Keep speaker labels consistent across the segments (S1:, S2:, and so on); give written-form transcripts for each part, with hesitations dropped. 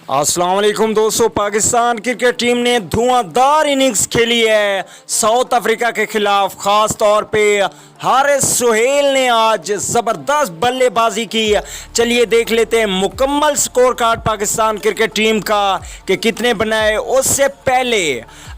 S1: अस्सलाम वालेकुम दोस्तों। पाकिस्तान क्रिकेट टीम ने धुआंधार इनिंग्स खेली है साउथ अफ्रीका के खिलाफ। खास तौर पे हारिस सोहेल ने आज ज़बरदस्त बल्लेबाजी की। चलिए देख लेते हैं मुकम्मल score card Pakistan cricket team का कि कितने बनाए। उससे पहले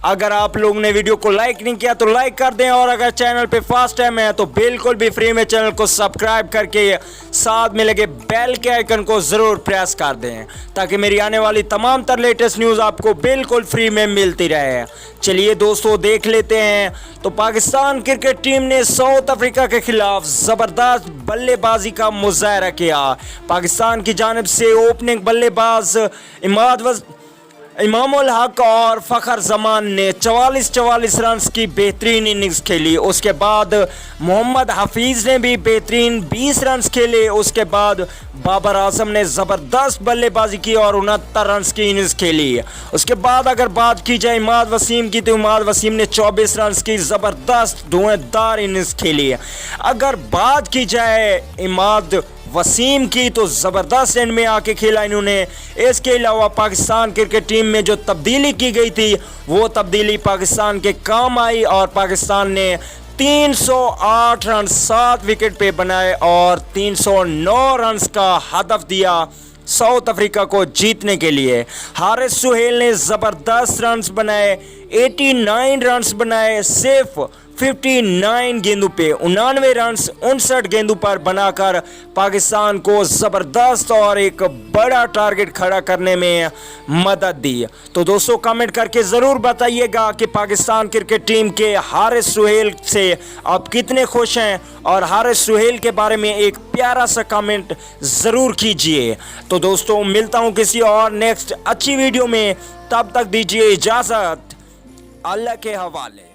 S1: अगर आप लोगों ने वीडियो को लाइक नहीं किया तो लाइक कर दें, और अगर चैनल पे फर्स्ट टाइम है तो बिल्कुल भी फ्री में चैनल को सब्सक्राइब करके साथ में लगे बेल के आइकन को ज़रूर प्रेस कर दें ताकि मेरी आने वाली तमाम तर लेटेस्ट न्यूज़ आपको बिल्कुल फ्री में मिलती रहे। चलिए दोस्तों देख लेते हैं। तो पाकिस्तान क्रिकेट टीम ने साउथ अफ्रीका के खिलाफ ज़बरदस्त बल्लेबाजी का मुजाहरा किया। पाकिस्तान की जानिब से ओपनिंग बल्लेबाज इमामुल हक और फ़खर जमान ने 44 रन की बेहतरीन इनिंग्स खेली। उसके बाद मोहम्मद हफीज़ ने भी बेहतरीन 20 रन खेले। उसके बाद बाबर आजम ने ज़बरदस्त बल्लेबाजी की और 69 रन की इनिंग्स खेली। उसके बाद अगर बात की जाए इमाद वसीम की तो इमाद वसीम ने 24 रन की ज़बरदस्त धुआंधार इनिंग्स खेली। अगर बात की जाए इमाद वसीम की तो ज़बरदस्त एंड में आके खेला इन्होंने। इसके अलावा पाकिस्तान क्रिकेट टीम में जो तब्दीली की गई थी वो तब्दीली पाकिस्तान के काम आई और पाकिस्तान ने 308 रन 7 विकेट पे बनाए और 309 रन का हदफ दिया साउथ अफ्रीका को जीतने के लिए। हारिस सोहेल ने ज़बरदस्त रन्स बनाए, 89 रन्स बनाए सिर्फ 59 गेंदों पे, 99 रन 59 गेंदों पर बनाकर पाकिस्तान को ज़बरदस्त और एक बड़ा टारगेट खड़ा करने में मदद दी। तो दोस्तों कमेंट करके ज़रूर बताइएगा कि पाकिस्तान क्रिकेट टीम के हारिस सोहेल से आप कितने खुश हैं, और हारिस सोहेल के बारे में एक प्यारा सा कमेंट ज़रूर कीजिए। तो दोस्तों मिलता हूँ किसी और नेक्स्ट अच्छी वीडियो में, तब तक दीजिए इजाज़त, अल्लाह के हवाले।